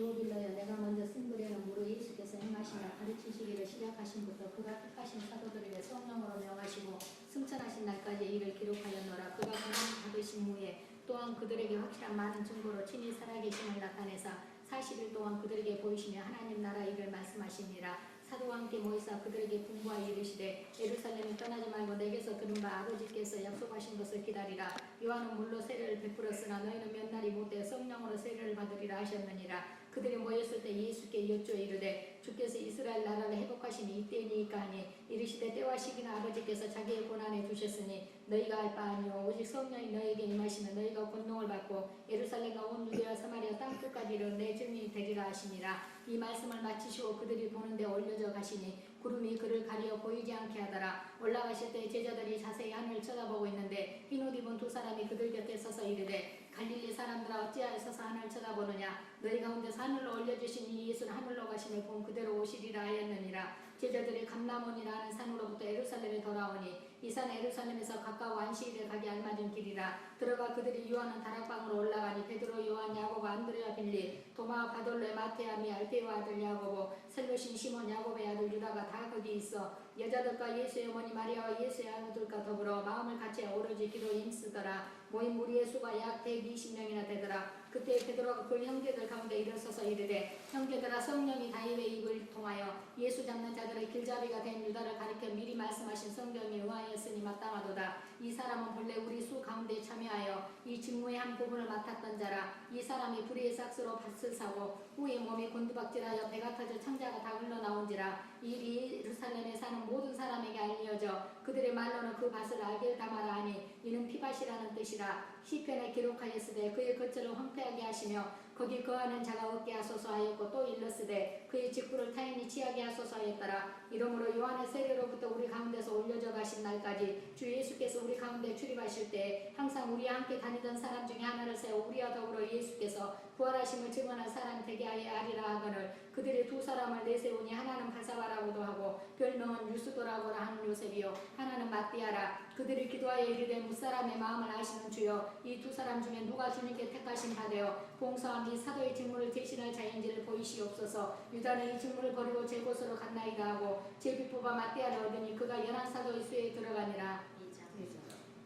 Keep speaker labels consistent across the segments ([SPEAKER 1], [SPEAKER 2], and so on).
[SPEAKER 1] 빌라여 내가 먼저 쓴 글에는 무릇 예수께서 행하시나 가르치시기를 시작하신부터 그가 택하신 사도들에게 성령으로 명하시고 승천하신 날까지 이를 기록하였노라. 그가 고난 받으신 후에 또한 그들에게 확실한 많은 증거로 친히 살아계심을 나타내사 40일 동안 그들에게 보이시며 하나님 나라 일을 말씀하시니라. 사도와 함께 모이사 그들에게 분부하여 이르시되 예루살렘에 떠나지 말고 내게서 들은 바 아버지께서 약속하신 것을 기다리라. 요한은 물로 세례를 베풀었으나 너희는 몇 날이 못되어 성령으로 세례를 받으리라 하셨느니라. 그들이 모였을 때 예수께 여쭈어 이르되 주께서 이스라엘 나라를 회복하시니 이때니까 하니 이르시되 때와 시기는 아버지께서 자기의 고난에 두셨으니 너희가 알 바 아니요 오직 성령이 너희에게 임하시면 너희가 권능을 받고 예루살렘과 온 유대와 사마리아 땅끝까지 이르러 내 증인이 되리라 하시니라. 이 말씀을 마치시고 그들이 보는데 올려져 가시니 구름이 그를 가리어 보이지 않게 하더라. 올라가실 때 제자들이 자세히 하늘을 쳐다보고 있는데 흰 옷 입은 두 사람이 그들 곁에 서서 이르되 갈릴리 사람들아 어찌하여 서서 하늘을 쳐다보느냐. 너희 가운데서 하늘로 올려주신 이 예수는 하늘로 가심을 본 그대로 오시리라 하였느니라. 제자들이 감람원이라는 산으로부터 예루살렘에 돌아오니 이 산 예루살렘에서 가까워 안식일에 가기 알맞은 길이라. 들어가 그들이 유하는 다락방으로 올라가니 베드로 요한 야고보 안드레와 빌리 도마 바돌레 마테아 미 알페와 아들 야고보 셀로신 시몬 야고보의 아들 유다가 다 거기 있어 여자들과 예수의 어머니 마리아와 예수의 아들들과 더불어 마음을 같이 오로지 기도에 힘쓰더라. 모인 무리의 수가 약 120명이나 되더라. 그때 베드로가 그 형제들 가운데 일어서서 이르되 형제들아 성령이 다윗의 입을 통하여 예수 잡는 자들의 길잡이가 된 유다를 가리켜 미리 말씀하신 성경이 응하였으니 마땅하도다. 이 사람은 본래 우리 수 가운데 참여하여 이 직무의 한 부분을 맡았던 자라. 이 사람이 불의의 삭스로 밭을 사고 후에 몸이 곤두박질하여 배가 터져 창자가 다 흘러나온지라. 이 일이 예루살렘에 사는 모든 사람에게 알려져 그들의 말로는 그 밭을 알게 담아라 하니 이는 피밭이라는 뜻이라. 시편에 기록하였으되 그의 겉절을 황폐하게 하시며 거기 거하는 자가 없게 하소서 하였고 또 일렀으되 그의 직분을 타인이 취하게 하소서 하였더라. 이러므로 요한의 세례로부터 우리 가운데서 올려져 가신 날까지 주 예수께서 우리 가운데 출입하실 때 항상 우리와 함께 다니던 사람 중에 하나를 세워 우리와 더불어 예수께서 부활하심을 증언한 사람 되게 하리라 하거늘 그들이 두 사람을 내세우니 하나는 바사바라고도 하고 별명은 유스도라고 하는 요셉이요 하나는 마띠아라. 그들이 기도하여 이르되 무사람의 마음을 아시는 주여 이 두 사람 중에 누가 주님께 택하신 바되어 봉사한 이 사도의 직무를 대신할 자인지를 보이시옵소서. 유다는 이 직무를 버리고 제 곳으로 갔나이다 하고 제비뽑아 마띠아를 얻으니 그가 연한 사도의 수에 들어가니라.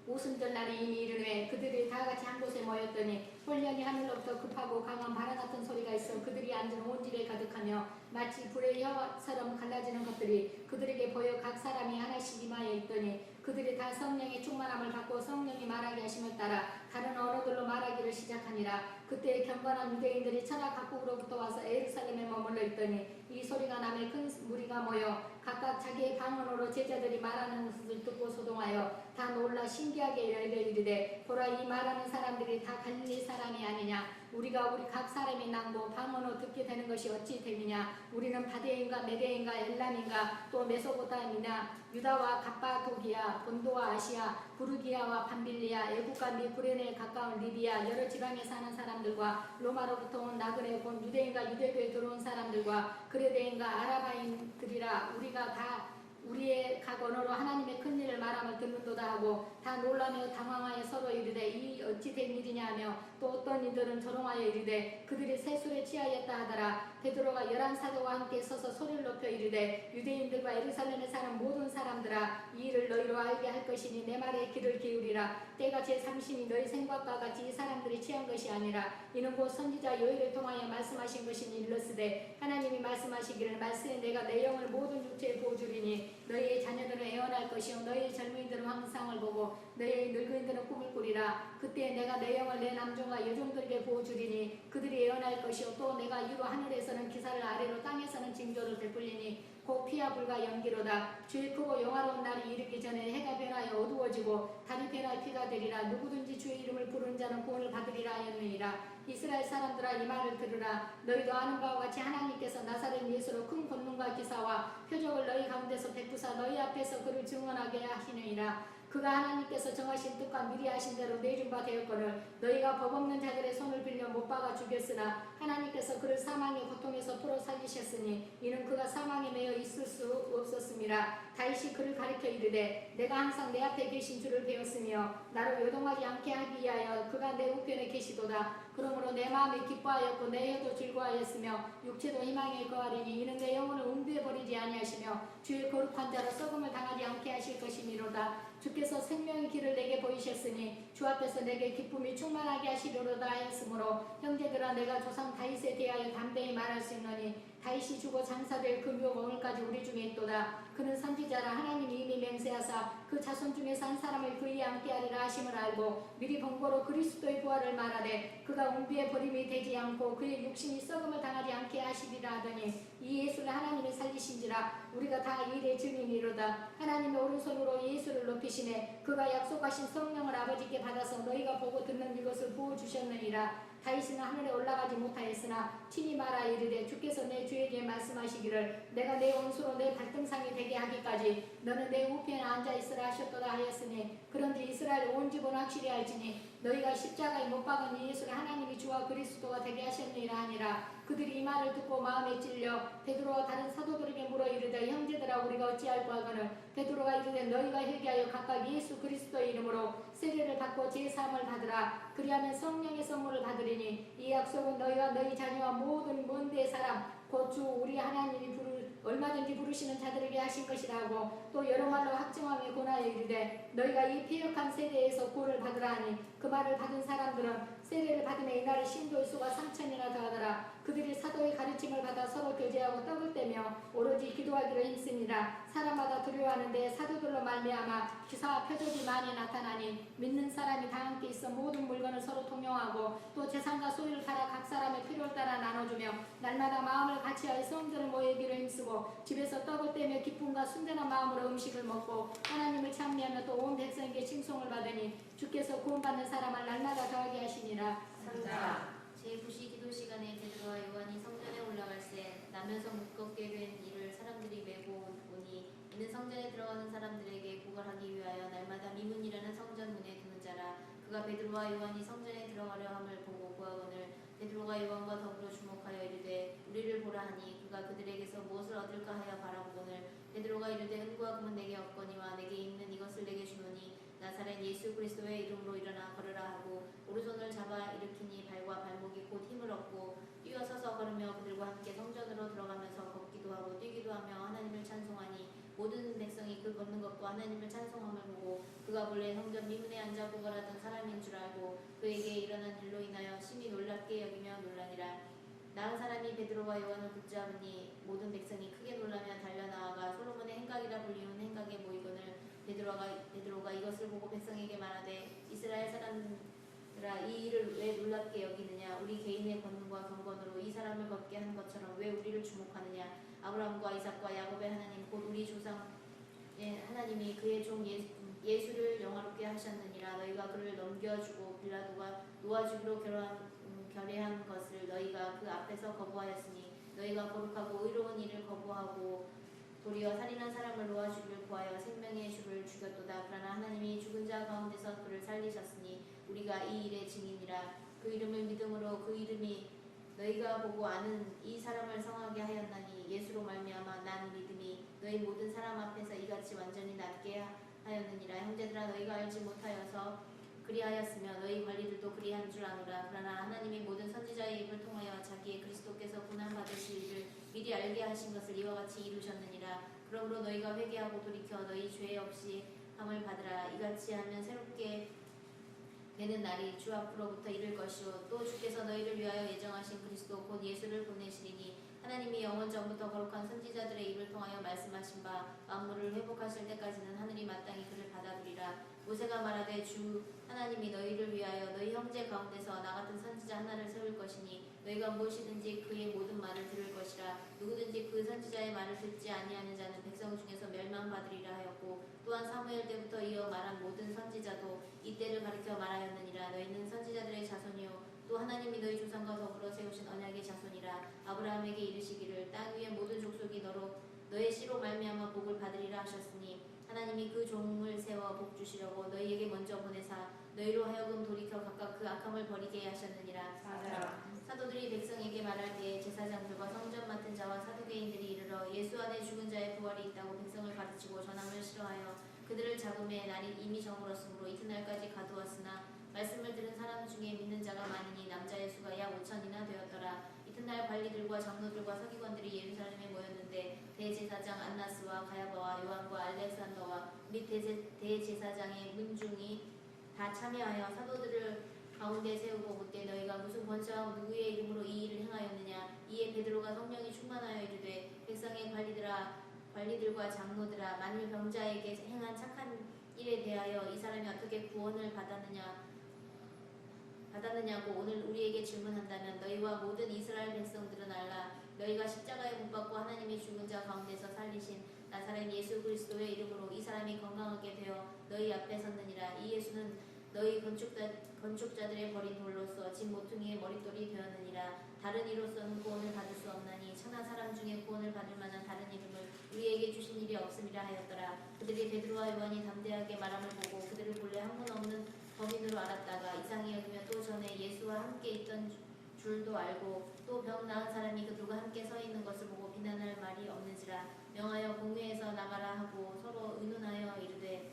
[SPEAKER 1] 오순절 날이 이미 이르매 그들이 다 같이 한 곳에 모였더니 홀령이 하늘로부터 급하고 강한 바람 같은 소리가 있어 그들이 앉은 온 집에 가득하며 마치 불의 혀처럼 갈라지는 것들이 그들에게 보여 각 사람이 하나씩 임하여 있더니 그들이 다 성령의 충만함을 받고 성령이 말하게 하심을 따라 다른 언어들로 말하기를 시작하니라. 그때 경건한 유대인들이 천하 각국으로부터 와서 예루살렘에 머물러 있더니 이 소리가 남에 큰 무리가 모여 각각 자기의 방언으로 제자들이 말하는 것을 듣고 소동하여 다 놀라 신기하게 이르되 보라 이 말하는 사람들이 다 갈릴리 사람이 아니냐. 우리가 우리 각 사람이 낭보 방언으로 듣게 되는 것이 어찌 되느냐. 우리는 바데인가 메데인가 엘람인가 또 메소포타미나 유다와 갑바도기아 본도와 아시아 부르기아와 밤빌리아 애국과 미 구레네에 가까운 리비아 여러 지방에 사는 사람들과 로마로부터 온 나그네 본 유대인과 유대교에 들어온 사람들과 그레데인과 아라바인들이라. 우리가 다 우리의 각 언어로 하나님의 큰 일을 말함을 듣는도다 하고 다 놀라며 당황하여 서로 이르되 이 어찌 된 일이냐 하며 또 어떤 이들은 조롱하여 이르되 그들이 세술에 취하였다 하더라. 베드로가 11사도와 함께 서서 소리를 높여 이르되 유대인들과 예루살렘에 사는 모든 사람들아 이 일을 너희로 알게 할 것이니 내 말에 귀를 기울이라. 때가 제30이 너희 생각과 같이 이 사람들이 취한 것이 아니라 이는 곧 선지자 요엘을 통하여 말씀하신 것이니 일렀으되 하나님이 말씀하시기를 말씀에 내가 내 영을 모든 육체에 부어주리니 너희의 자녀들은 애원할 것이요 너희의 젊은이들은 환상을 보고 너희의 늙은이들은 꿈을 꾸리라. 그때 내가 내 영을 내 남종과 여종들에게 부어주리니 그들이 애원할 것이요 또 내가 이로 하늘에서는 기사를 아래로 땅에서는 징조를 베풀리니 곧 피와 불과 연기로다. 주의 크고 영화로운 날이 이르기 전에 해가 변하여 어두워지고 달이 변하여 피가 되리라. 누구든지 주의 이름을 부르는 자는 구원을 받으리라 하였느니라. 이스라엘 사람들아 이 말을 들으라. 너희도 아는 바와 같이 하나님께서 나사렛 예수로 큰 권능과 기사와 표적을 너희 가운데서 베푸사 너희 앞에서 그를 증언하게 하시느니라. 그가 하나님께서 정하신 뜻과 미리 하신 대로 내준 바 되었거늘 너희가 법 없는 자들의 손을 빌려 못 박아 죽였으나 하나님께서 그를 사망의 고통에서 풀어 살리셨으니 이는 그가 사망에 매여 있을 수 없었음이라. 다윗이 그를 가리켜 이르되 내가 항상 내 앞에 계신 줄을 배웠으며 나를 요동하지 않게 하기 위하여 그가 내 우편에 계시도다. 그러므로 내 마음이 기뻐하였고 내 혀도 즐거워하였으며 육체도 희망에 거하리니 이는 내 영혼을 웅비해 버리지 아니하시며 주의 거룩한 자로 썩음을 당하지 않게 하실 것이미로다. 주께서 생명의 길을 내게 보이셨으니 주 앞에서 내게 기쁨이 충만하게 하시려로다 하였으므로 형제들아 내가 조상 다윗에 대하여 담대히 말할 수 있노니 다윗이 죽어 장사될 그 묘가 오늘까지 우리 중에 있도다. 그는 선지자라 하나님이 이미 맹세하사 그 자손 중에서 한 사람을 그에게 함께 하리라 하심을 알고 미리 번거로 그리스도의 부활을 말하되 그가 웅비에 버림이 되지 않고 그의 육신이 썩음을 당하지 않게 하시리라 하더니 이 예수를 하나님이 살리신지라. 우리가 다 이 일의 증인이로다. 하나님의 오른손으로 예수를 높이시네 그가 약속하신 성령을 아버지께 받아서 너희가 보고 듣는 이것을 부어주셨느니라. 다윗은 하늘에 올라가지 못하였으나 친히 말하 이르되 주께서 내 주에게 말씀하시기를 내가 내 원수로 내 발등상이 되게 하기까지 너는 내 우편에 앉아있으라 하셨도다 하였으니 그런지 이스라엘 온 집은 확실히 알지니 너희가 십자가에 못 박은 이 예수를 하나님이 주와 그리스도가 되게 하셨느니라 하니라. 그들이 이 말을 듣고 마음에 찔려 베드로와 다른 사도들에게 물어 이르되 형제들아 우리가 어찌할까 하거늘 베드로가 이르되 너희가 회개하여 각각 예수 그리스도의 이름으로 세례를 받고 제사함을 받으라. 그리하면 성령의 선물을 받으리니 이 약속은 너희와 너희 자녀와 모든 먼 데 사람 곧 주 우리 하나님이 얼마든지 부르시는 자들에게 하신 것이라고 또 여러 말로 확증하며 권하여 이르되 너희가 이 패역한 세대에서 구원을 받으라 하니 그 말을 받은 사람들은 세례를 받음에 이날의 신도의 수가 3,000이나 더하더라. 그들이 사도의 가르침을 받아 서로 교제하고 떡을 떼며 오로지 기도하기로 힘쓰니라. 사람마다 두려워하는데 사도들로 말미암아 기사와 표적이 많이 나타나니 믿는 사람이 다 함께 있어 모든 물건을 서로 통용하고 또 재산과 소유를 팔아 각 사람의 필요를 따라 나눠주며 날마다 마음을 같이하여 성전을 모이기로 힘쓰고 집에서 떡을 떼며 기쁨과 순전한 마음으로 음식을 먹고 하나님을 찬미하며 또 온 백성에게 칭송을 받으니 주께서 구원받는 사람을 날마다 더하게 하시니라.
[SPEAKER 2] 제9시 기도 시간에 베드로와 요한이 성전에 올라갈새 나면서 묶었게 된 이를 사람들이 메고 오니 이는 성전에 들어가는 사람들에게 고발하기 위하여 날마다 미문이라는 성전 문에 두는 자라. 그가 베드로와 요한이 성전에 들어가려 함을 보고 구하거늘 베드로가 요한과 더불어 주목하여 이르되 우리를 보라 하니 그가 그들에게서 무엇을 얻을까 하여 바라보거늘 베드로가 이르되 은과 금은 내게 없거니와 내게 있는 이것을 내게 주노니 나사렛 예수 그리스도의 이름으로 일어나 걸으라 하고 오른손을 잡아 일으키니 발과 발목이 곧 힘을 얻고 뛰어서서 걸으며 그들과 함께 성전으로 들어가면서 걷기도 하고 뛰기도 하며 하나님을 찬송하니 모든 백성이 그 걷는 것과 하나님을 찬송함을 보고 그가 본래 성전 미문에 앉아 구걸하던 사람인 줄 알고 그에게 일어난 일로 인하여 심히 놀랍게 여기며 놀라니라. 나은 사람이 베드로와 요한을 붙잡으니 모든 백성이 크게 놀라며 달려나아가 솔로몬의 행각이라 불리운 행각에 모이거늘 베드로가 이것을 보고 백성에게 말하되 이스라엘 사람들아 이 일을 왜 놀랍게 여기느냐. 우리 개인의 권능과 경건으로 이 사람을 걷게 한 것처럼 왜 우리를 주목하느냐. 아브라함과 이삭과 야곱의 하나님 곧 우리 조상의 하나님이 그의 종 예수를 영화롭게 하셨느니라. 너희가 그를 넘겨주고 빌라도가 놓아주기로 결의한 것을 너희가 그 앞에서 거부하였으니 너희가 거룩하고 의로운 일을 거부하고 도리어 살인한 사람을 놓아주기를 구하여 생명의 주를 죽였도다. 그러나 하나님이 죽은 자 가운데서 그를 살리셨으니 우리가 이 일의 증인이라. 그 이름을 믿음으로 그 이름이 너희가 보고 아는 이 사람을 성하게 하였나니 예수로 말미암아 난 믿음이 너희 모든 사람 앞에서 이같이 완전히 낫게 하였느니라. 형제들아 너희가 알지 못하여서 그리하였으며 너희 관리들도 그리한 줄 아노라. 그러나 하나님이 모든 선지자의 입을 통하여 자기의 그리스도께서 고난받으실 일을 미리 알게 하신 것을 이와 같이 이루셨느니라. 그러므로 너희가 회개하고 돌이켜 너희 죄 없이 함을 받으라. 이같이 하면 새롭게 되는 날이 주 앞으로부터 이를 것이요 또 주께서 너희를 위하여 예정하신 그리스도 곧 예수를 보내시리니 하나님이 영원 전부터 거룩한 선지자들의 입을 통하여 말씀하신 바 만물을 회복하실 때까지는 하늘이 마땅히 그를 받아들이라. 모세가 말하되 주 하나님이 너희를 위하여 너희 형제 가운데서 나 같은 선지자 하나를 세울 것이니 너희가 무엇이든지 그의 모든 말을 들을 것이라. 누구든지 그 선지자의 말을 듣지 아니하는 자는 백성 중에서 멸망받으리라 하였고 또한 사무엘 때부터 이어 말한 모든 선지자도 이때를 가리켜 말하였느니라. 너희는 선지자들의 자손이요 또 하나님이 너희 조상과 더불어 세우신 언약의 자손이라. 아브라함에게 이르시기를 땅 위의 모든 족속이 너의 씨로 말미암아 복을 받으리라 하셨으니 하나님이 그 종을 세워 복 주시려고 너희에게 먼저 보내사 너희로 하여금 돌이켜 각각 그 악함을 버리게 하셨느니라. 사도들이 백성에게 말할 때에 제사장들과 성전 맡은 자와 사두개인들이 이르러 예수 안에 죽은 자의 부활이 있다고 백성을 가르치고 전함을 싫어하여 그들을 잡음에 날이 이미 저물었으므로 이튿날까지 가두었으나 말씀을 들은 사람 중에 믿는 자가 많으니 남자의 수가 약 5천이나 되었더라. 이튿날 관리들과 장로들과 서기관들이 예루살렘에 모였는데 대제사장 안나스와 가야바와 요한과 알렉산더와 및 대제사장의 문중이 다 참여하여 사도들을 가운데 세우고 묻되 너희가 무슨 권세와 누구의 이름으로 이 일을 행하였느냐. 이에 베드로가 성령이 충만하여 이르되 백성의 관리들과 장로들아, 만일 병자에게 행한 착한 일에 대하여 이 사람이 어떻게 구원을 받았느냐고 오늘 우리에게 질문한다면 너희와 모든 이스라엘 백성들은 알라. 너희가 십자가에 못 박고 하나님의 죽은 자 가운데서 살리신 나사렛 예수 그리스도의 이름으로 이 사람이 건강하게 되어 너희 앞에 섰느니라. 이 예수는 너희 건축자들의 버린 돌로서 진 모퉁이의 머릿돌이 되었느니라. 다른 이로서는 구원을 받을 수 없나니 천하 사람 중에 구원을 받을 만한 다른 이름을 우리에게 주신 일이 없음이라 하였더라. 그들이 베드로와 요한이 담대하게 말함을 보고 그들을 본래 학문 없는 범인으로 알았다가 이상히 여기며 또 전에 예수와 함께 있던 줄도 알고 또 병 나은 사람이 그들과 함께 서 있는 것을 보고 비난할 말이 없는지라. 명하여 공회에서 나가라 하고 서로 의논하여 이르되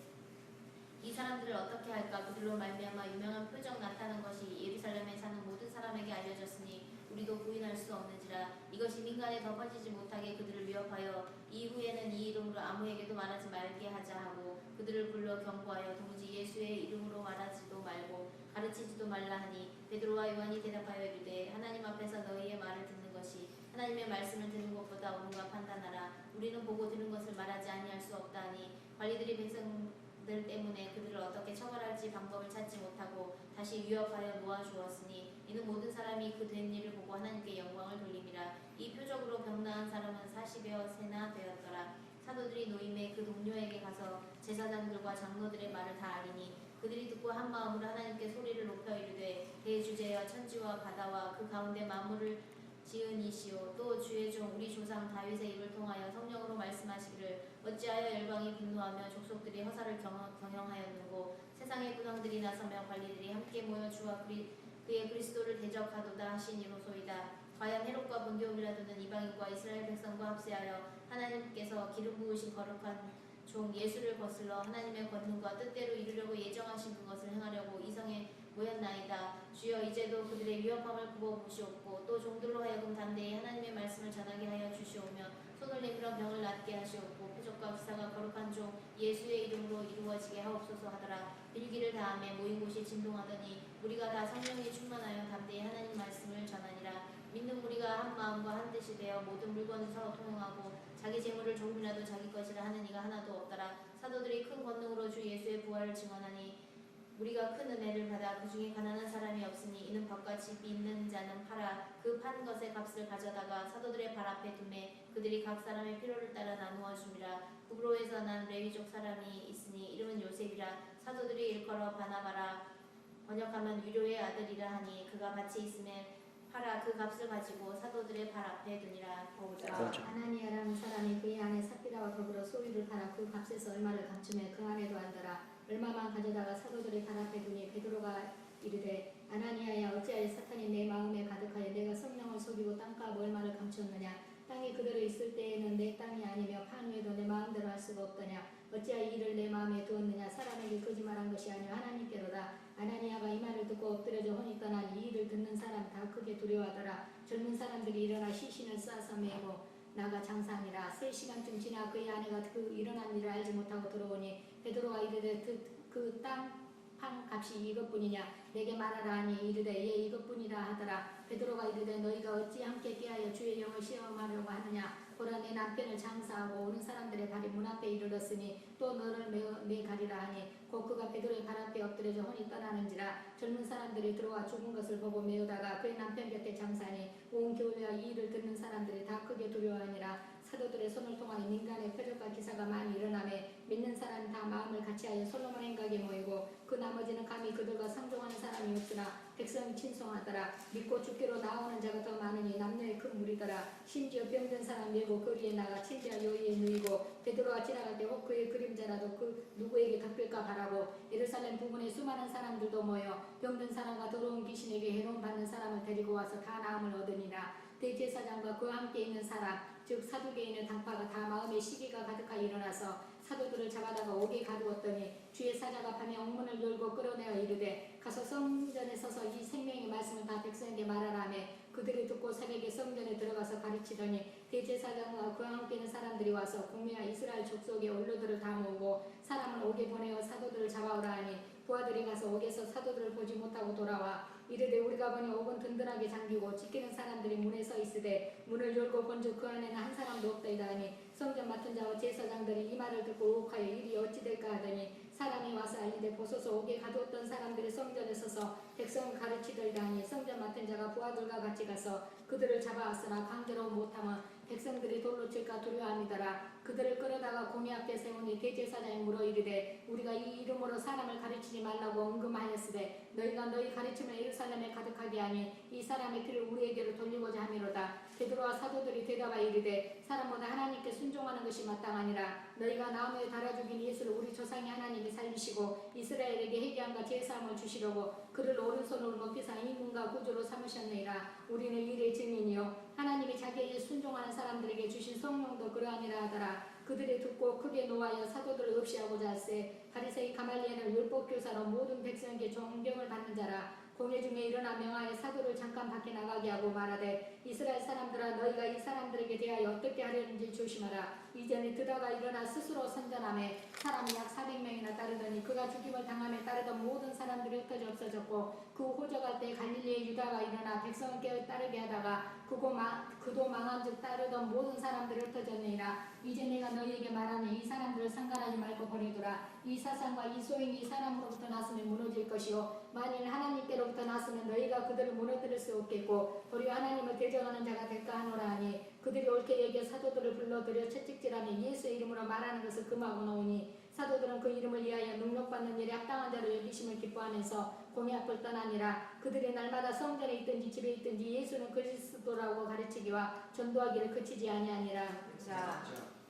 [SPEAKER 2] 이 사람들을 어떻게 할까. 그들로 말미암아 유명한 표적 나타난 것이 예루살렘에 사는 모든 사람에게 알려졌으니 우리도 부인할 수 없는지라. 이것이 민간에 더 퍼지지 못하게 그들을 위협하여 이후에는 이 이름으로 아무에게도 말하지 말게 하자 하고 그들을 불러 경고하여 도무지 예수의 이름으로 말하지도 말고 가르치지도 말라 하니 베드로와 요한이 대답하여 이르되 하나님 앞에서 너희의 말을 듣는 것이 하나님의 말씀을 듣는 것보다 옳은가 판단하라. 우리는 보고 들은 것을 말하지 아니할 수 없다 하니 관리들이 백성들 때문에 그들을 어떻게 처벌할지 방법을 찾지 못하고 다시 위협하여 놓아주었으니 이는 모든 사람이 그 된 일을 보고 하나님께 영광을 돌림이라. 이 표적으로 병 나은 사람은 40여 세나 되었더라. 사도들이 노임에 그 동료에게 가서 제사장들과 장로들의 말을 다 아리니 그들이 듣고 한 마음으로 하나님께 소리를 높여 이르되 대주제여 천지와 바다와 그 가운데 만물을 지은 이시오 또 주의 종 우리 조상 다윗의 입을 통하여 성령으로 말씀하시기를 어찌하여 열방이 분노하며 족속들이 허사를 경영하였는고 세상의 군왕들이 나서며 관리들이 함께 모여 주와 그의 그리스도를 대적하도다 하신 이로소이다. 과연 헤롯과 본디오 빌라도는 이방인과 이스라엘 백성과 합세하여 하나님께서 기름 부으신 거룩한 종 예수를 거슬러 하나님의 권능과 뜻대로 이루려고 예정하신 그것을 행하려고 이성에 모였나이다. 주여 이제도 그들의 위협함을 굽어보시옵고 또 종들로 하여금 담대히 하나님의 말씀을 전하게 하여 주시오며 손을 내밀어 병을 낫게 하시옵고 표적과 기사가 거룩한 종 예수의 이름으로 이루어지게 하옵소서 하더라. 빌기를 다함에 모인 곳이 진동하더니 우리가 다 성령이 충만하여 담대히 하나님 말씀을 전하니라. 믿는 우리가 한 마음과 한 뜻이 되어 모든 물건을 서로 통용하고 자기 재물을 조금이라도 자기 것이라 하는 이가 하나도 없더라. 사도들이 큰 권능으로 주 예수의 부활을 증언하니 우리가 큰 은혜를 받아 그 중에 가난한 사람이 없으니 이는 법같이 믿는 자는 팔아 그 판 것의 값을 가져다가 사도들의 발 앞에 두매 그들이 각 사람의 필요를 따라 나누어 줍니다. 구브로에서 난 레위족 사람이 있으니 이름은 요셉이라. 사도들이 일컬어 바나바라 번역하면 위로의 아들이라 하니 그가 밭이 있음에 팔아 그 값을 가지고 사도들의 발 앞에 두니라.
[SPEAKER 1] 아나니아라는 사람이 그의 아내 삽비라와 더불어 소유를 팔아 그 값에서 얼마를 감추매 그 안에도 안더라. 얼마만 가져다가 사도들의 발 앞에 두니 베드로가 이르되 아나니아야 어찌하여 사탄이 내 마음에 가득하여 내가 성령을 속이고 땅값 얼마를 감추었느냐. 땅이 그대로 있을 때에는 내 땅이 아니며 판 외에도 내 마음대로 할 수가 없더냐. 어찌하여 이를 내 마음에 두었느냐. 사람에게 거짓말한 것이 아니오 하나님께로다. 아나니아가 이 말을 듣고 엎드려져 혼이 떠나니 이 일을 듣는 사람 다 크게 두려워하더라. 젊은 사람들이 일어나 시신을 싸서 메고 나가 장사하니라. 3시간쯤 지나 그의 아내가 그 일어난 일을 알지 못하고 들어오니 베드로가 이르되 그 땅 판 값이 이것뿐이냐. 내게 말하라 하니 이르되 예 이것뿐이라 하더라. 베드로가 이르되 너희가 어찌 함께 깨하여 주의 영을 시험하려고 하느냐. 보라 내 남편을 장사하고 오는 사람들의 발이 문 앞에 이르렀으니 또 너를 매가리라 하니 곧 그가 베드로의 발 앞에 엎드려져 혼이 떠나는지라. 젊은 사람들이 들어와 죽은 것을 보고 메우다가 그의 남편 곁에 장사하니 온 교회와 이 일을 듣는 사람들이 다 크게 두려워하니라. 사도들의 손을 통하여 민간의 표적과 기사가 많이 일어나매 믿는 사람이 다 마음을 같이하여 솔로몬 행각에 모이고 그 나머지는 감히 그들과 상종하는 사람이 없으나 백성이 친송하더라. 믿고 죽기로 나오는 자가 더 많으니 남녀의 큰 무리더라. 심지어 병든 사람 밀고 거리에 나가 침대와 요리에 누이고 베드로가 지나갈 때 혹 그의 그림자라도 그 누구에게 덮일까 바라고 예루살렘 부근에 수많은 사람들도 모여 병든 사람과 더러운 귀신에게 해로움 받는 사람을 데리고 와서 다 나음을 얻으니라. 대제사장과 그와 함께 있는 사람 즉 사두개인의 당파가 다 마음에 시기가 가득하여 일어나서 사도들을 잡아다가 옥에 가두었더니 주의 사자가 밤에 옥문을 열고 끌어내어 이르되 가서 성전에 서서 이 생명의 말씀을 다 백성에게 말하라며 그들이 듣고 새벽에 성전에 들어가서 가르치더니 대제사장과 그와 함께 있는 사람들이 와서 공회와 이스라엘 족속의 원로들을 다 모으고 사람을 옥에 보내어 사도들을 잡아오라 하니 부하들이 가서 옥에서 사도들을 보지 못하고 돌아와 이르되 우리가 보니 옥은 든든하게 잠기고 지키는 사람들이 문에 서 있으되 문을 열고 본즉 그 안에는 한 사람도 없다이다 하니 성전 맡은 자와 제사장들이 이 말을 듣고 의혹하여 일이 어찌 될까 하더니 사람이 와서 알리되 보소서 옥에 가두었던 사람들이 성전에 서서 백성을 가르치더이다 하니 성전 맡은 자가 부하들과 같이 가서 그들을 잡아왔으나 강제로 못하면 백성들이 돌로 칠까 두려워함이더라. 그들을 끌어다가 공회 앞에 세우니 대제사장이 물어 이르되 우리가 이 이름으로 사람을 가르치지 말라고 언금하였으되 너희가 너희 가르침을 예루살렘에 가득하게 하니 이 사람의 피를 우리에게로 돌리고자 함이로다. 베드로와 사도들이 대답하여 이르되 사람보다 하나님께 순종하는 것이 마땅하니라. 너희가 나무에 달아 죽인 예수를 우리 조상의 하나님이 살리시고 이스라엘에게 회개함과 제사함을 주시려고 그를 오른손으로 높이사 임금과 구주로 삼으셨느니라. 우리는 이의 증인이요 하나님이 자기에게 순종하는 사람들에게 주신 성령도 그러하니라 하더라. 그들이 듣고 크게 노하여 사도들을 없이하고자 하세 바리새인 가말리엘은 율법교사로 모든 백성에게 존경을 받는 자라. 공회 중에 일어나 명하여 사도를 잠깐 밖에 나가게 하고 말하되 이스라엘 사람들아 너희가 이 사람들에게 대하여 어떻게 하려는지 조심하라. 이전에 드다가 일어나 스스로 선전하며 사람이 약 400명이나 따르더니 그가 죽임을 당함에 따르던 모든 사람들이 흩어져 없어졌고 그 호적할 때 갈릴리의 유다가 일어나 백성을 깨어 따르게 하다가 그도 망한즉 따르던 모든 사람들이 흩어졌느니라. 이제 내가 너희에게 말하니 이 사람들을 상관하지 말고 버리더라. 이 사상과 이 소행이 사람으로부터 났으면 무너질 것이요 만일 하나님께로부터 났으면 너희가 그들을 무너뜨릴 수 없겠고 도리어 하나님을 대적하는 자가 될까 하노라 하니 그들이 옳게 여겨 사도들을 불러들여 채찍질하며 예수의 이름으로 말하는 것을 금하고 나오니 사도들은 그 이름을 위하여 능력받는 일에 합당한 자로 여기심을 기뻐하면서 공회 앞을 떠나니라. 그들이 날마다 성전에 있든지 집에 있든지 예수는 그리스도라고 가르치기와 전도하기를 그치지 아니하니라.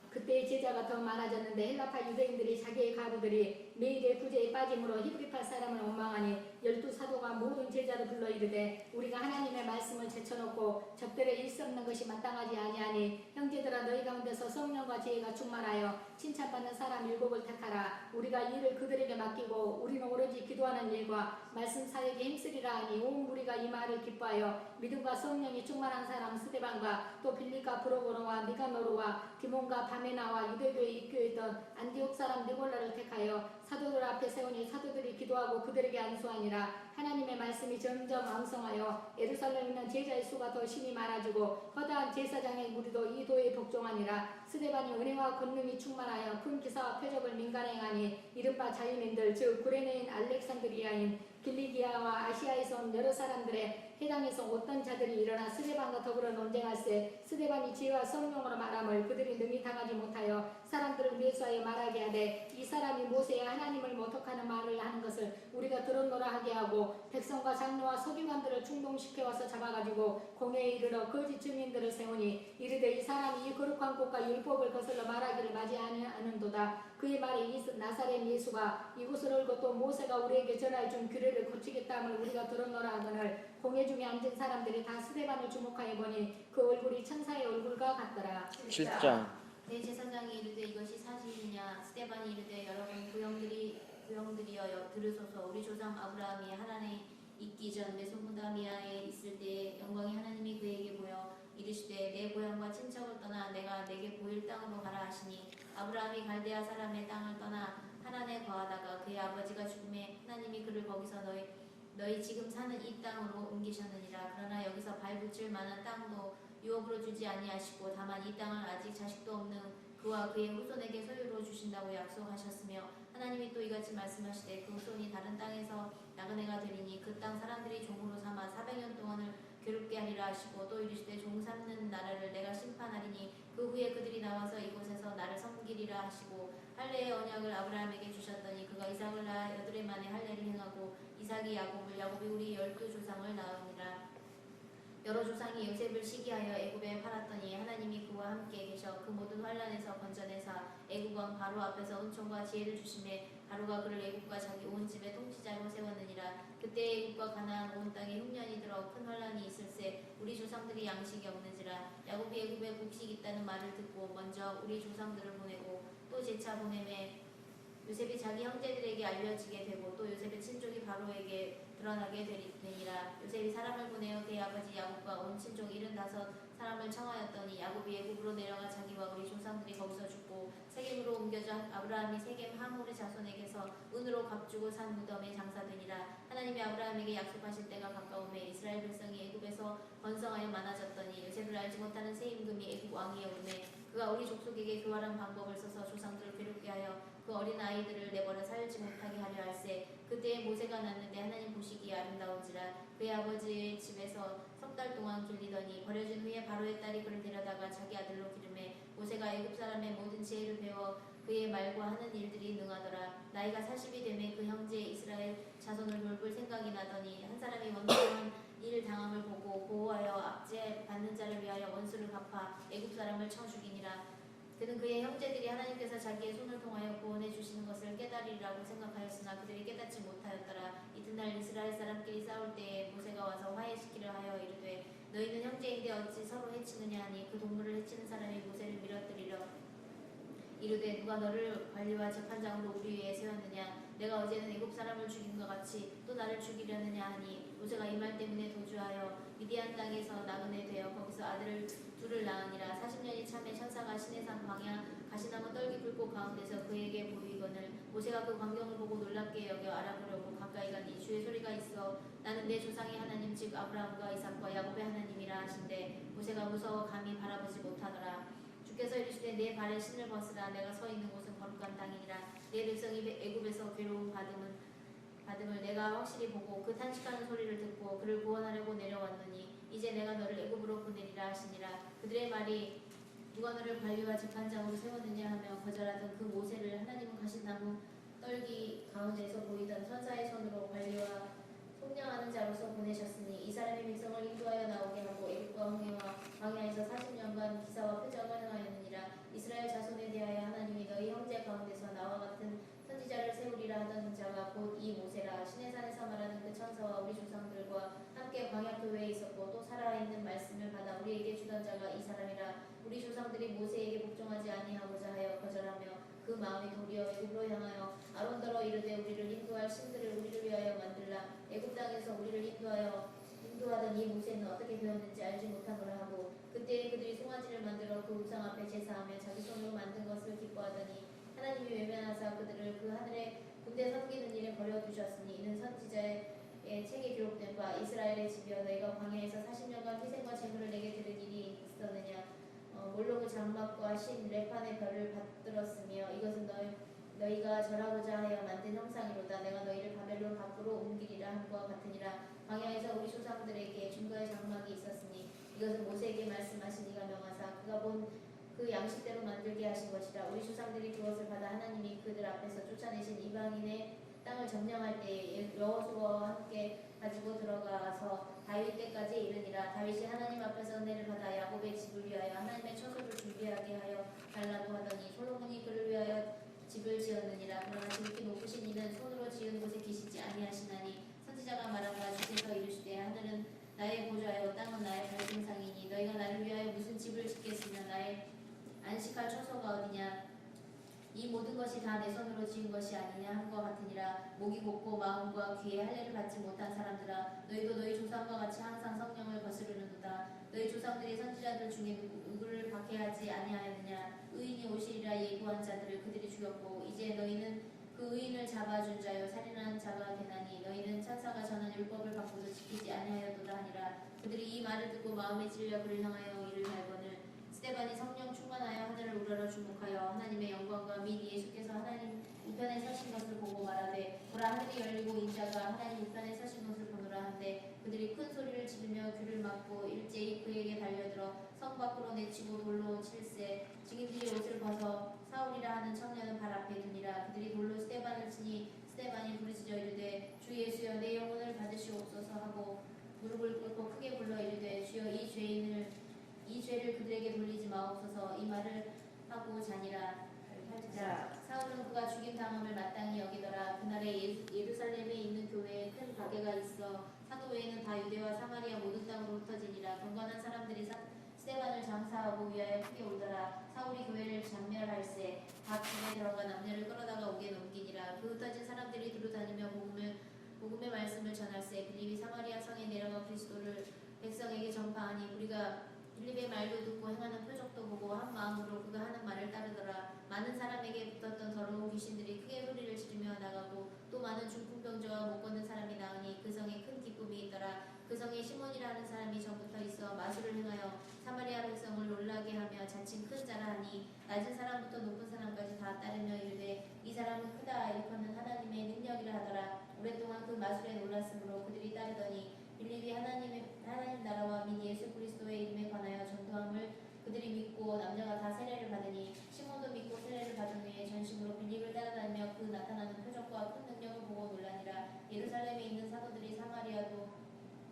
[SPEAKER 1] 그때 제자가 더 많아졌는데 헬라파 유대인들이 자기의 가부들이 매일의 구제에 빠짐으로 히브리파 사람을 원망하니 12사도가 모든 제자를 불러 이르되 우리가 하나님의 말씀을 제쳐놓고 적들의 일삼는 것이 마땅하지 아니하니 형제들아 너희 가운데서 성령과 지혜가 충만하여 칭찬받는 사람 7을 택하라. 우리가 일을 그들에게 맡기고 우리는 오로지 기도하는 일과 말씀 사역에 힘쓰리라 하니 온 무리가 이 말을 기뻐하여 믿음과 성령이 충만한 사람 스데반과 또 빌립과 브로고노와 니가노르와 디몬과 바메나와 유대교에 입교했던 안디옥 사람 니골라를 택하여 사도들 앞에 세우니 사도들이 기도하고 그들에게 안수하니라. 하나님의 말씀이 점점 왕성하여 예루살렘에 있는 제자의 수가 더 심히 많아지고 허다한 제사장의 무리도 이 도에 복종하니라. 스데반이 은혜와 권능이 충만하여 큰 기사와 표적을 민간행하니 이른바 자유민들 즉 구레네인 알렉산드리아인 길리기아와 아시아에서 온 여러 사람들의 해당에서 어떤 자들이 일어나 스데반과 더불어 논쟁할세 스데반이 지혜와 성령으로 말함을 그들이 능히 당하지 못하여 사람들을 매수하여 말하게 하되 이 사람이 모세의 하나님을 모독하는 말을 하는 것을 우리가 들었노라 하게 하고 백성과 장로와 서기관들을 충동시켜 와서 잡아가지고 공회에 이르러 거짓 증인들을 세우니 이르되 이 사람이 이 거룩한 곳과 율법을 거슬러 말하기를 마지 아니하는도다. 그의 말에 이 나사렛 예수가 이곳을 얼고 또 모세가 우리에게 전하여 준 규례를 고치겠다 함을 우리가 들었노라 하거늘 공회 중에 앉은 사람들이 다 스데반을 주목하여 보니 그 얼굴이 천사의 얼굴과 같더라.
[SPEAKER 3] 7장.
[SPEAKER 2] 대제사장이 이르되 이것이 사실이냐. 스데반이 이르되 여러분 부형들이여 들으소서. 우리 조상 아브라함이 하란에 있기 전 메소포타미아에 있을 때 영광이 하나님이 그에게 보여 이르시되 내 고향과 친척을 떠나 내가 내게 보일 땅으로 가라 하시니 아브라함이 갈대아 사람의 땅을 떠나 하란에 거하다가 그의 아버지가 죽음에 하나님이 그를 거기서 너희 지금 사는 이 땅으로 옮기셨느니라. 그러나 여기서 발붙일 만한 땅도 유업으로 주지 아니하시고 다만 이 땅을 아직 자식도 없는 그와 그의 후손에게 소유로 주신다고 약속하셨으며 하나님이 또 이같이 말씀하시되 그 후손이 다른 땅에서 나그네가 되리니 그 땅 사람들이 종으로 삼아 400년 동안을 괴롭게 하리라 하시고 또 이르시되 종 삼는 나라를 내가 심판하리니 그 후에 그들이 나와서 이곳에서 나를 섬기리라 하시고 할례의 언약을 아브라함에게 주셨더니 그가 이삭을 낳아 8해 만에 할례를 행하고 이삭이 야곱을 야곱이 우리 12 조상을 낳으니라. 여러 조상이 요셉을 시기하여 애굽에 팔았더니 함께 계셔 그 모든 환란에서 건져내사 애국 왕 바로 앞에서 은총과 지혜를 주심에 바로가 그를 애국과 자기 온 집의 통치자로 세웠느니라. 그때 애국과 가나안 온 땅에 흉년이 들어 큰 환란이 있을세 우리 조상들이 양식이 없는지라. 야곱이 애굽에 곡식 있다는 말을 듣고 먼저 우리 조상들을 보내고 또 제차 보내매 요셉이 자기 형제들에게 알려지게 되고 또 요셉의 친족이 바로에게 드러나게 되니라. 요셉이 사람을 보내어 그의 아버지 야곱과 온 친족 75사람을 청하였더니 야곱이 애굽으로 내려가 자기와 우리 조상들이 거기서 죽고 세겜으로 옮겨져 아브라함이 세겜 하몰의 자손에게서 은으로 값주고 산 무덤에 장사되니라. 하나님이 아브라함에게 약속하실 때가 가까우매 이스라엘 백성이 애굽에서 번성하여 많아졌더니 요셉을 알지 못하는 새 임금이 애굽 왕이여 오매 그가 우리 족속에게 교활한 방법을 써서 조상들을 괴롭게 하여 그 어린 아이들을 내버려 살지 못하게 하려 할세. 그때에 모세가 낳는데 하나님 보시기에 아름다운지라. 그의 아버지의 집에서 석 달 동안 길리더니 버려진 후에 바로의 딸이 그를 데려다가 자기 아들로 기르매 모세가 애굽 사람의 모든 지혜를 배워 그의 말과 하는 일들이 능하더라. 나이가 40이 되매 그 형제 이스라엘 자손을 돌볼 생각이 나더니 한 사람이 원망한 일 당함을 보고 보호하여 압제 받는 자를 위하여 원수를 갚아 애굽 사람을 쳐 죽이니라. 그는 그의 형제들이 하나님께서 자기의 손을 통하여 구원해 주시는 것을 깨달으리라고 생각하였으나 그들이 깨닫지 못하였더라. 이튿날 이스라엘 사람끼리 싸울 때에 모세가 와서 화해시키려 하여 이르되 너희는 형제인데 어찌 서로 해치느냐 하니 그 동물을 해치는 사람이 모세를 밀어뜨리려 이르되 누가 너를 관리와 재판장으로 우리 위에 세웠느냐. 내가 어제는 애굽 사람을 죽인 것 같이 또 나를 죽이려느냐 하니 모세가 이 말 때문에 도주하여 미디안 땅에서 나그네 되어 거기서 아들을 둘을 낳으니라. 40년이 참에 천사가 시내산 광야 가시나무 떨기 굵고 가운데서 그에게 보이거늘 모세가 그 광경을 보고 놀랍게 여겨 알아보려고 가까이 가니 주의 소리가 있어 나는 내 조상의 하나님 즉 아브라함과 이삭과 야곱의 하나님이라 하신대 모세가 무서워 감히 바라보지 못하더라. 주께서 이르시되 내 발에 신을 벗으라. 내가 서 있는 곳은 거룩한 땅이니라. 내 백성이 애굽에서 괴로움 받음을 내가 확실히 보고 그 탄식하는 소리를 듣고 그를 구원하려고 내려왔느니 이제 내가 너를 애굽으로 보내리라 하시니라. 그들의 말이 누가 너를 관리와 재판장으로 세웠느냐 하며 거절하던 그 모세를 하나님은 가시나무 떨기 가운데서 보이던 천사의 손으로 관리와 속량하는 자로서 보내셨으니 이 사람이 백성을 인도하여 나오게 하고 애굽과 홍해와 광야에서 40년간 기사와 표적을 행하였느니라. 이스라엘 자손에 대하여 하나님이 너희 형제 가운데서 나와 같은 선지자를 세우리라 하던 자가 곧 이 모세라. 시내산에서 말하는 그 천사와 우리 조상들과 함께 광야 교회에 있었고 또 살아있는 말씀을 받아 우리에게 주던 자가 이 사람이라. 우리 조상들이 모세에게 복종하지 아니하고자 하여 거절하며 그 마음이 도리어 애굽으로 향하여 아론더러 이르되 우리를 인도할 신들을 우리를 위하여 만들라. 애굽 땅에서 우리를 인도하던 이 모세는 어떻게 되었는지 알지 못하노라 하고 그때에 그들이 송아지를 만들어 그 우상 앞에 제사하며 자기 손으로 만든 것을 기뻐하더니 하나님이 외면하사 그들을 그 하늘의 군대 섬기는 일에 버려두셨으니 이는 선지자의 책에 기록된 바 이스라엘의 집이여 너희가 광야에서 40년간 희생과 제물을 내게 드릴 일이 있었느냐. 몰로그 장막과 신 레판의 별을 받들었으며 이것은 너희가 절하고자 하여 만든 형상이로다. 내가 너희를 바벨론 밖으로 옮기리라 함과 같으니라. 광야에서 우리 조상들에게 증거의 장막이 있었으니 이것은 모세에게 말씀하신 이가 명하사 그가 본 그 양식대로 만들게 하신 것이라. 우리 조상들이 그것을 받아 하나님이 그들 앞에서 쫓아내신 이방인의 땅을 점령할 때에 여호수아와 함께 가지고 들어가서 다윗 때까지 이르니라. 다윗이 하나님 앞에서 은혜를 받아 야곱의 집을 위하여 하나님의 처소를 준비하게 하여 달라고 하더니 솔로몬이 그를 위하여 집을 지었느니라. 그러나 지극히 높으신 이는 손으로 지은 곳에 계시지 아니하시나니 선지자가 말하기를 주께서 이르시되 하늘은 나의 보좌요 땅은 나의 발등상이니 너희가 나를 위하여 무슨 집을 짓겠으며 나의 안식할 처소가 어디냐. 이 모든 것이 다 내 손으로 지은 것이 아니냐 함과 같으니라. 목이 곱고 마음과 귀에 할례를 받지 못한 사람들아 너희도 너희 조상과 같이 항상 성령을 거스르는도다. 너희 조상들이 선지자들 중에 누구를 박해하지 아니하였느냐. 의인이 오시리라 예고한 자들을 그들이 죽였고 이제 너희는 그 의인을 잡아준 자요 살인한 자가 되나니 너희는 천사가 전한 율법을 받고도 지키지 아니하였도다 하니라. 그들이 이 말을 듣고 마음에 찔려 그를 향하여 이를 갈거늘 스데반이 성령 충만하여 하늘을 우러러 주목하여 하나님의 영광과 및 예수께서 하나님 우편에 서신 것을 보고 말하되 보라 하늘이 열리고 인자가 하나님 우편에 서신 것을 보노라 한데 그들이 큰 소리를 지르며 귀를 막고 일제히 그에게 달려들어 성 밖으로 내치고 돌로 칠세. 증인들이 옷을 벗어 사울이라 하는 청년은 발 앞에 두니라. 그들이 돌로 스데반을 치니 스데반이 부르짖어 이르되 주 예수여 내 영혼을 받으시옵소서 하고 무릎을 꿇고 크게 불러 이르되 주여 이 이 죄를 그들에게 돌리지 마옵소서. 이 말을 하고 자니라. 자, 사울은 그가 죽임 당함을 마땅히 여기더라. 그날에 예루살렘에 있는 교회에 큰 가게가 있어 사도 외에는 다 유대와 사마리아 모든 땅으로 흩어지니라. 경건한 사람들이 스데반을 장사하고 위하여 크게 울더라. 사울이 교회를 잔멸할세 각 집에 들어가 남녀를 끌어다가 옥에 넘기니라. 그 흩어진 사람들이 두루 다니며 복음의 말씀을 전할세. 빌립이 사마리아 성에 내려가 그리스도를 백성에게 전파하니 우리가 빌립의 말도 듣고 행하는 표적도 보고 한 마음으로 그가 하는 말을 따르더라. 많은 사람에게 붙었던 더러운 귀신들이 크게 소리를 지르며 나가고 또 많은 중풍병자와 못 걷는 사람이 나으니 그 성에 큰 기쁨이 있더라. 그 성에 시몬이라는 사람이 전부터 있어 마술을 행하여 사마리아 백성을 놀라게 하며 자칭 큰 자라 하니 낮은 사람부터 높은 사람까지 다 따르며 이르되 이 사람은 크다. 일컫는 하나님의 능력이라 하더라. 오랫동안 그 마술에 놀랐으므로 그들이 따르더니 빌립이 하나님 나라와 민 예수 그리스도의 이름에 관하여 전도함을 그들이 믿고 남녀가 다 세례를 받으니 시몬도 믿고 세례를 받은 후에 전심으로 빌립을 따라다니며 그 나타나는 표적과 큰 능력을 보고 놀라니라. 예루살렘에 있는 사도들이 사마리아도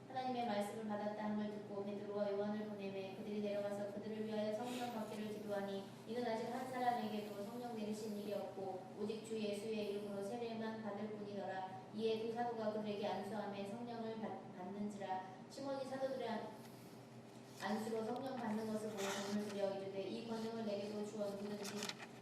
[SPEAKER 2] 하나님의 말씀을 받았다 함을 듣고 베드로와 요한을 보내매 그들이 내려가서 그들을 위하여 성령 받기를 기도하니 이는 아직 한 사람에게도 성령 내리신 일이 없고 오직 주 예수의 이름으로 세례만 받을 뿐이더라. 이에 두 사도가 그들에게 안수하며 성령을 받는지라. 시몬이 사도들의 안수로 성령 받는 것을 보고 돈을 들여 이르되 이 권능을 내게도 주어 누구든지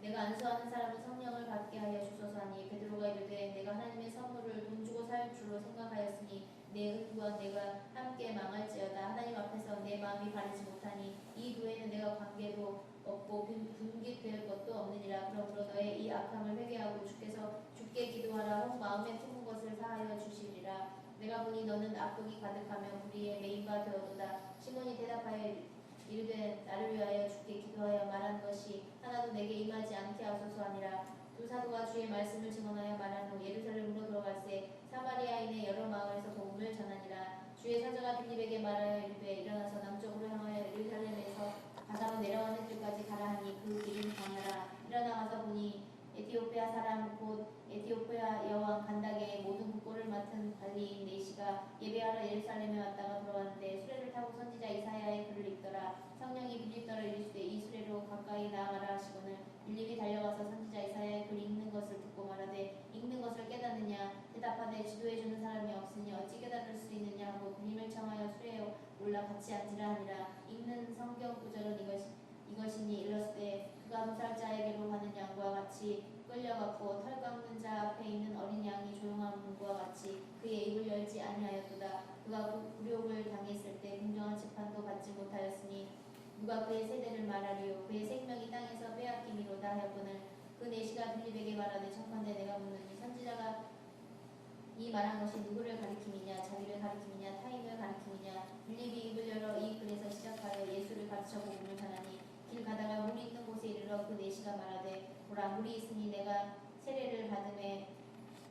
[SPEAKER 2] 내가 안수하는 사람은 성령을 받게 하여 주소서 하니 베드로가 이르되 내가 하나님의 선물을 돈 주고 사줄 줄로 생각하였으니 내 은과 내가 함께 망할지어다. 하나님 앞에서 내 마음이 바르지 못하니 이 두 해는 내가 관계도 없고 분깃될 것도 없느니라. 그러므로 너의 이 악함을 회개하고 주께서 죽게 기도하라. 혹 마음에 품은 것을 사하여 주시리라. 내가 보니 너는 악독이 가득하며 불의에 매인바 되어도다. 시몬이 대답하여 이르되 나를 위하여 주께 기도하여 말한 것이 하나도 내게 임하지 않게 하소서 하니라. 두 사도가 주의 말씀을 증언하여 말한 후 예루살렘으로 들어갈새 사마리아인의 여러 마을에서 복음을 전하니라. 주의 사자가 빌립에게 말하여 이르되 일어나서 남쪽으로 향하여 예루살렘에서 가사로 내려가는 길까지 가라 하니 그 길은 광야라. 일어나가서 보니 에티오피아 사람 곧 에티오피아 여왕 간다게의 모든 국고를 맡은 관리인 네시가 예배하러 예루살렘에 왔다가 돌아왔는데 수레를 타고 선지자 이사야의 글을 읽더라. 성령이 빌립더러 이르시되 이 수레로 가까이 나아가라 하시거늘 빌립이 달려가서 선지자 이사야의 글 읽는 것을 듣고 말하되 읽는 것을 깨닫느냐. 대답하되 지도해주는 사람이 없으니 어찌 깨달을 수 있느냐 하고 빌립을 청하여 수레에 올라 같이 앉으라 하니라. 읽는 성경 구절은 이것이니 일렀을 그가 도살자에게로 가는 양과 같이 끌려갔고 털 깎는 자 앞에 있는 어린 양이 조용한 문과 같이 그의 입을 열지 아니하였도다. 그가 굴욕을 당했을 때 공정한 재판도 받지 못하였으니 누가 그의 세대를 말하리요. 그의 생명이 땅에서 빼앗김이로다 하였거늘 그 내시가 빌립에게 말하되 청컨대 내가 묻느니 선지자가 이 말한 것이 누구를 가리킴이냐. 자기를 가리킴이냐 타인을 가리킴이냐. 빌립이 입을 열어 이 글에서 시작하여 예수를 가르쳐 복음을 전하니 길 가다가 물이 있는 곳에 이르러 그 내시가 말하되 보라 물이 있으니 내가 세례를 받음에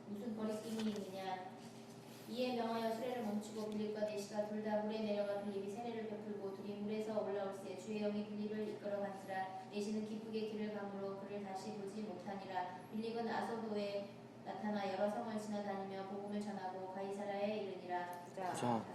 [SPEAKER 2] 무슨 거리낌이 있느냐. 이에 명하여 수레를 멈추고 빌립과 내시가 둘 다 물에 내려가 빌립이 세례를 베풀고 둘이 물에서 올라올세 주의 영이 빌립을 이끌어간지라. 내시는 기쁘게 길을 가므로 그를 다시 보지 못하니라. 빌립은 아소도에 나타나 여러 성을 지나다니며 복음을 전하고 가이사라에 이르니라.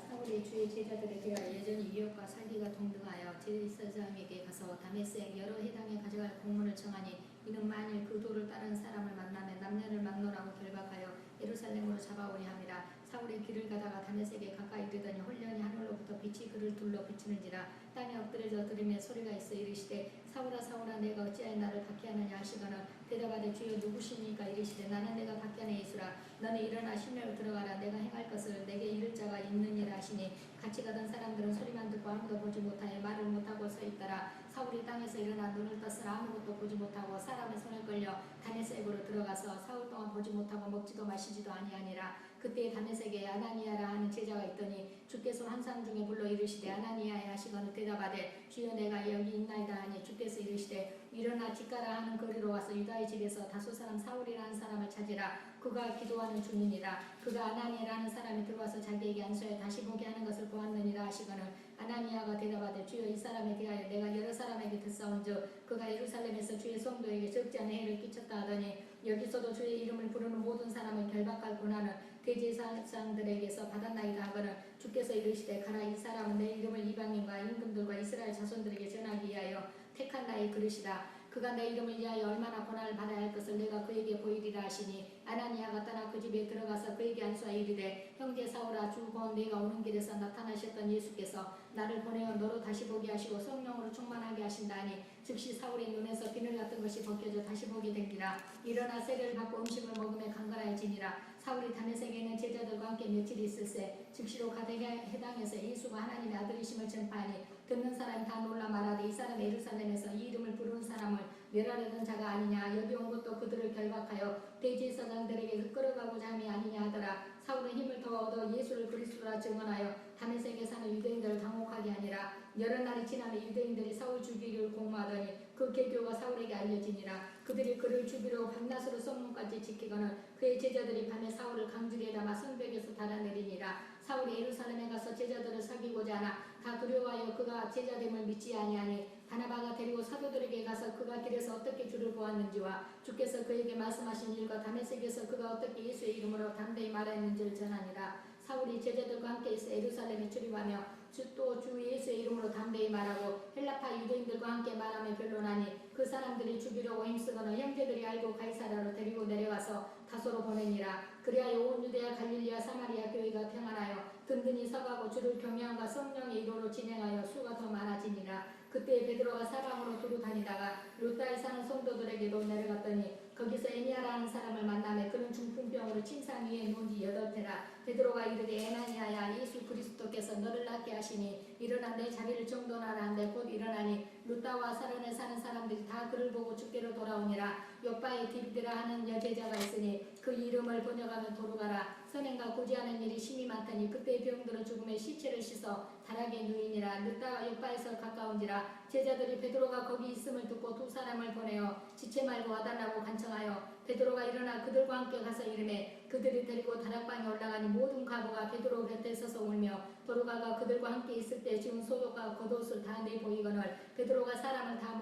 [SPEAKER 1] 사울이 주의 제자들에게 여전히 유혹과 살기가 동등하여 제사장에게 가서 다메섹 여러 해당에 가져갈 공문을 청하니 이는 만일 그 도를 따른 사람을 만나면 남녀를 막론하고 결박하여 예루살렘으로 잡아오려 함이라. 사울이 길을 가다가 다메섹에 가까이 이르더니 홀련히 하늘로부터 빛이 그를 둘러 비치는지라. 땅에 엎드려져 들으며 소리가 있어 이르시되 사울아 사울아 내가 어찌하여 나를 박해하느냐 하시거늘 대답하되 주여 누구시니까 이르시되 나는 내가 박해하는 예수라. 너는 일어나 심령을 들어가라. 내가 행할 것을 내게 이를 자가 있느니라 하시니 같이 가던 사람들은 소리만 듣고 아무도 보지 못하여 말을 못하고 서 있더라. 사울이 땅에서 일어나 눈을 떴으나 아무것도 보지 못하고 사람의 손에 끌려 다메섹으로 들어가서 사흘 동안 보지 못하고 먹지도 마시지도 아니하니라. 그때 다메섹에 아나니아라 하는 제자가 있더니 주께서 환상 중에 불러 이르시되 아나니아야 하시거늘 대답하되 주여 내가 여기 있나이다 하니 주께서 이르시되 일어나 집가라 하는 거리로 와서 유다의 집에서 다소 사람 사울이라는 사람을 찾으라. 그가 기도하는 중이니라. 그가 아나니아라는 사람이 들어와서 자기에게 안수하여 다시 보게 하는 것을 보았느니라 하시거늘 아나니아가 대답하되 주여 이 사람에 대하여 내가 여러 사람에게 듣사온즉 그가 예루살렘에서 주의 성도에게 적지 않은 해를 끼쳤다 하더니 여기서도 주의 이름을 부르는 모든 사람을 결박할 고난을 대제사장들에게서 받았나이다 하거늘 주께서 이르시되 가라 이 사람은 내 이름을 이방인과 임금들과 이스라엘 자손들에게 전하기 위하여 택한 나의 그릇이라. 그가 내 이름을 위하여 얼마나 고난을 받아야 할 것을 내가 그에게 보이리라 하시니 아나니아가 떠나 그 집에 들어가서 그에게 안수하여 이르되 형제 사울아 주 곧 내가 오는 길에서 나타나셨던 예수께서 나를 보내어 너로 다시 보게 하시고 성령으로 충만하게 하신다니 즉시 사울의 눈에서 비늘 같은 것이 벗겨져 다시 보게 된기라. 일어나 세례를 받고 음식을 먹으며 강건하여지니라. 사울이 다메섹에 있는 제자들과 함께 며칠 있을새 즉시로 가데게 해당에서 예수가 하나님의 아들이심을 전파하니 듣는 사람이 다 놀라 말하되 이 사람이 예루살렘에서 이 이름을 부르는 사람을 멸하려던 자가 아니냐. 여기 온 것도 그들을 결박하여 대제사장들에게 끌어가고자 함이 아니냐 하더라. 사울은 힘을 더 얻어 예수를 그리스도라 증언하여 다메섹에 사는 유대인들을 당혹하게 하니라. 여러 날이 지나면 유대인들이 사울 죽이기를 공모하더니 그 계교가 사울에게 알려지니라. 그들이 그를 죽이려고 밤낮으로 성문까지 지키거늘 그의 제자들이 밤에 사울을 강줄에 담아 성벽에서 달아내리니라. 사울이 예루살렘에 가서 제자들을 사귀고자 하나 다 두려워하여 그가 제자됨을 믿지 아니하니 바나바가 데리고 사도들에게 가서 그가 길에서 어떻게 주를 보았는지와 주께서 그에게 말씀하신 일과 다메섹에서 그가 어떻게 예수의 이름으로 담대히 말하였는지를 전하니라. 사울이 제자들과 함께 있어 예루살렘에 출입하며 또 주 예수의 이름으로 담대히 말하고 헬라파 유대인들과 함께 말하며 변론하니 그 사람들이 죽이려고 힘쓰거나 형제들이 알고 가이사라로 데리고 내려가서 다소로 보내니라. 그리하여 온 유대야 갈릴리와 사마리아 교회가 평안하여 든든히 서가고 주를 경외함과 성령의 이로로 진행하여 수가 더 많아지니라. 그때 베드로가 사방으로 두루 다니다가 롯다에 사는 성도들에게도 내려갔더니 거기서 에니아라는 사람을 만나매 그는 중풍병으로 침상 위에 누운 지 8태라. 베드로가 이르되 에나니아야 예수 그리스도께서 너를 낫게 하시니 일어나 내 자리를 정돈하라 한데 곧 일어나니 롯다와 사론에 사는 사람들이 다 그를 보고 주께로 돌아오니라. 요바에 디비드라 하는 여제자가 있으니 그 이름을 번역하면 도루가라. 선행과 고지하는 일이 심히 많더니 그때 병들어 죽음의 시체를 씻어 다락에 누이니라. 롯다가 요바에서 가까운지라. 제자들이 베드로가 거기 있음을 듣고 두 사람을 보내어 지체 말고 와달라고 간청하여 베드로가 일어나 그들과 함께 가서 이르매 그들이 데리고 다락방에 올라가니 모든 과부가 베드로 곁에 서서 울며 도루가가 그들과 함께 있을 때 지은 소욕과 겉옷을 다 내보이거늘 베드로가 사람을 다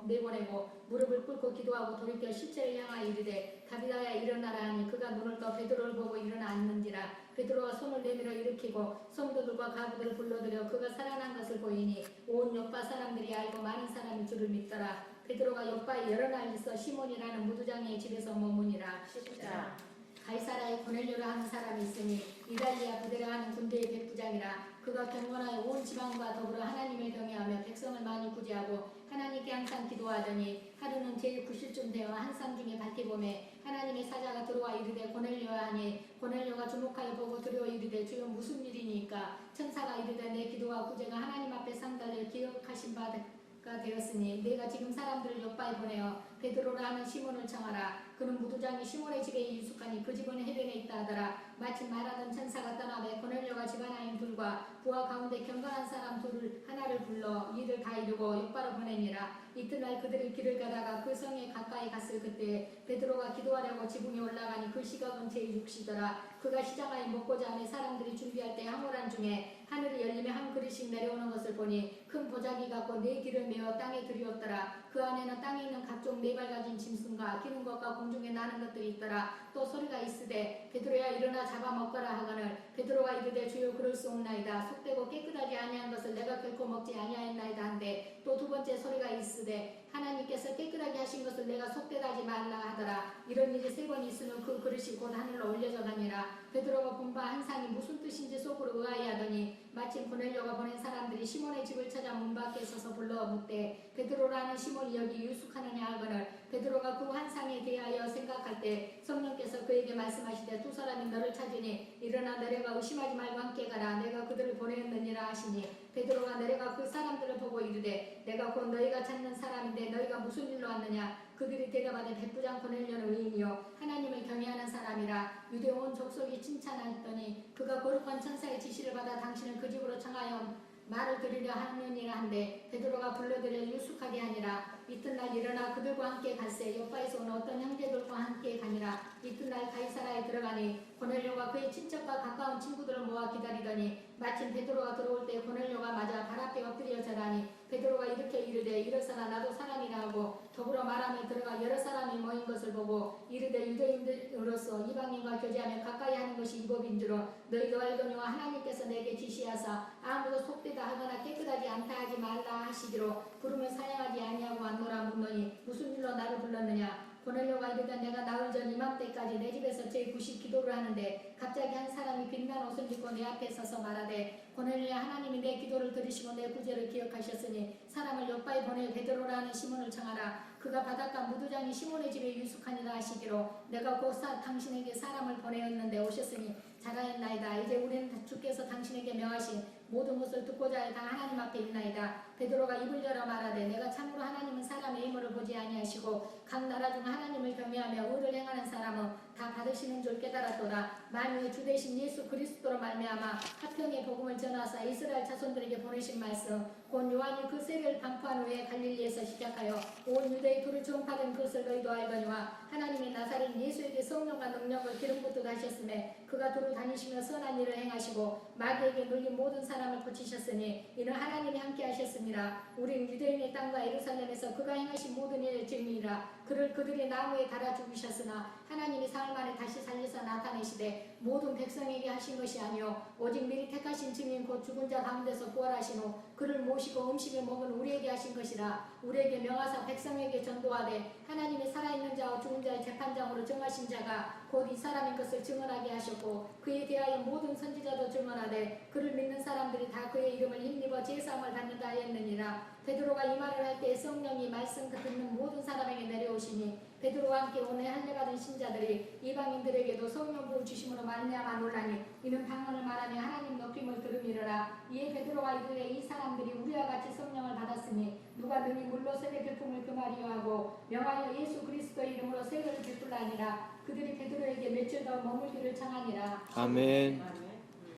[SPEAKER 1] 내보내고 무릎을 꿇고 기도하고 돌이켜 시체를 향하여 이르되 다비다야 일어나라 하니 그가 눈을 떠 베드로를 보고 일어나 앉는지라. 베드로가 손을 내밀어 일으키고 성도들과 가부들을 불러들여 그가 살아난 것을 보이니 온 요파 사람들이 알고 많은 사람이 주를 믿더라. 베드로가 요파에 여러 날 있어 시몬이라는 무두장의 집에서 머무니라.
[SPEAKER 2] 10장.
[SPEAKER 1] 가이사라에 고넬료라 하는 사람이 있으니 이달리아 부대라 하는 군대의 백부장이라. 그가 경건하여 온 지방과 더불어 하나님을 경외하며 백성을 많이 구제하고 하나님께 항상 기도하더니 하루는 제9시쯤 되어 한산 중에 밝히봄에 하나님의 사자가 들어와 이르되 고넬료야 하니 고넬료가 주목하여 보고 두려워 이르되 주여 무슨 일이니까. 천사가 이르되 내 기도와 구제가 하나님 앞에 상달려 기억하신 바가 되었으니 내가 지금 사람들을 요바에 보내어 베드로라 하는 시몬을 청하라. 그는 무두장이 시몬의 집에 유숙하니 그 집은 해변에 있다 하더라. 마침 말하던 천사가 떠나매 고넬료가 집안하인 둘과 부하 가운데 경건한 사람 둘을 하나를 불러 이들 다 이루고 요바로 보내니라. 이튿날 그들이 길을 가다가 그 성에 가까이 갔을 그때 베드로가 기도하려고 지붕에 올라가니 그 시각은 제6시더라. 그가 시장하에 먹고자 하며 사람들이 준비할 때 황홀한 중에 하늘이 열리며 한 그릇씩 내려오는 것을 보니 큰 보자기 같고 4길을 메어 땅에 들이었더라. 그 안에는 땅에 있는 각종 4발 가진 짐승과 기는 것과 공중에 나는 것들이 있더라. 또 소리가 있으되 베드로야 일어나 잡아먹거라 하거늘 베드로가 이르되 주여 그럴 수 없나이다. 속되고 깨끗하지 아니한 것을 내가 결코 먹지 아니하였나이다 한데 또 두 번째 소리가 있으되 하나님께서 깨끗하게 하신 것을 내가 속되다 하지 말라 하더라. 이런 일이 3번 있으면 그 그릇이 곧 하늘로 올려져 가니라. 베드로가 본 바 한상이 무슨 뜻인지 속으로 의아해하더니 마침 고넬료가 보낸 사람들이 시몬의 집을 찾아 문 밖에 서서 불러 묻되 베드로라는 시몬이 여기 유숙하느냐 하거늘 베드로가 그 환상에 대하여 생각할 때 성령께서 그에게 말씀하시되 두 사람이 너를 찾으니 일어나 내려가 의심하지 말고 함께 가라. 내가 그들을 보냈느니라 하시니 베드로가 내려가 그 사람들을 보고 이르되 내가 곧 너희가 찾는 사람인데 너희가 무슨 일로 왔느냐. 그들이 대답하되 백부장 고넬료는 의인이요 하나님을 경외하는 사람이라. 유대 온 족속이 칭찬하였더니 그가 거룩한 천사의 지시를 받아 당신을 그 집으로 청하여 말을 들으려 하느니라 한데 베드로가 불러들여 유숙하게 하니라. 이튿날 일어나 그들과 함께 갈새 요바에서 온 어떤 형제들과 함께 가니라. 이튿날 가이사라에 들어가니 고넬료가 그의 친척과 가까운 친구들을 모아 기다리더니 마침 베드로가 들어올 때 고넬료가 맞아 발 앞에 엎드려 절하니 베드로가 일으켜 이르되 이르되 이러서나 나도 사람이라 하고 더불어 말하며 들어가 여러 사람이 모인 것을 보고 이르되 유대인으로서 이방인과 교제하며 가까이 하는 것이 율법인 줄로 너희도 알거니와 하나님께서 내게 지시하사 아무도 속되다 하거나 깨끗하지 않다 하지 말라 하시기로 부르면 사양하지 아니하고 안노라 묻노니 무슨 일로 나를 불렀느냐. 고넬료가 이르되 내가 나흘 전 이맘때까지 내 집에서 제9시 기도를 하는데 갑자기 한 사람이 빛난 옷을 입고 내 앞에 서서 말하되 고넬료야 하나님이 내 기도를 들으시고 내 구제를 기억하셨으니 사람을 요바에 보내 베드로라 하는 시몬을 청하라. 그가 바닷가 무두장이 시몬의 집에 유숙하니라 하시기로 내가 곧 당신에게 사람을 보내었는데 오셨으니 잘하였나이다. 이제 우리는 주께서 당신에게 명하신 모든 것을 듣고자 해 다 하나님 앞에 있나이다. 베드로가 입을 열어 말하되 내가 참으로 하나님은 사람의 힘으로 보지 아니하시고 각 나라 중 하나님을 경외하며 의를 행하는 사람은 다 받으시는 줄 깨달았도다. 만유의 주 되신 예수 그리스도로 말미암아 화평의 복음을 전하사 이스라엘 자손들에게 보내신 말씀 곧 요한이 그 세례를 방포한 후에 갈릴리에서 시작하여 온 유대의 불을 전파된 것을 너희도 알거니와 하나님의 나사렛 예수에게 성령과 능력을 기름부터 하셨음에 그가 두루 다니시며 선한 일을 행하시고 마귀에게 눌린 모든 사람을 고치셨으니 이는 하나님이 함께 하셨습니다. 우리는 유대인의 땅과 예루살렘에서 그가 행하신 모든 일을 증인이라. 그를 그들이 나무에 달아 죽이셨으나 하나님이 사흘 만에 다시 살려서 나타내시되 모든 백성에게 하신 것이 아니요 오직 미리 택하신 증인 곧 죽은 자 가운데서 부활하신 후 그를 모시고 음식을 먹은 우리에게 하신 것이라. 우리에게 명하사 백성에게 전도하되 하나님이 살아있는 자와 죽은 자의 재판장으로 정하신 자가 곧 이 사람인 것을 증언하게 하셨고 그에 대하여 모든 선지자도 증언하되 그를 믿는 사람들이 다 그의 이름을 힘입어 제사함을 받는다 하였느니라. 베드로가 이 말을 할 때 성령이 말씀 듣는 모든 사람에게 내려오시니 베드로와 함께 오늘 할례받은 신자들이 이방인들에게도 성령 부어 주심으로 말미암아 놀라니 이는 방언을 말하며 하나님 높임을 들음이러라. 이에 베드로가 이르되 이 사람들이 우리와 같이 성령을 받았으니 누가 능히 물로 세례 베품을 금하리요 하고 명하여 예수 그리스도의 이름으로 세례를 베풀라 하니라. 그들이 베드로에게 며칠 더 머물기를 청하니라.
[SPEAKER 3] 아멘.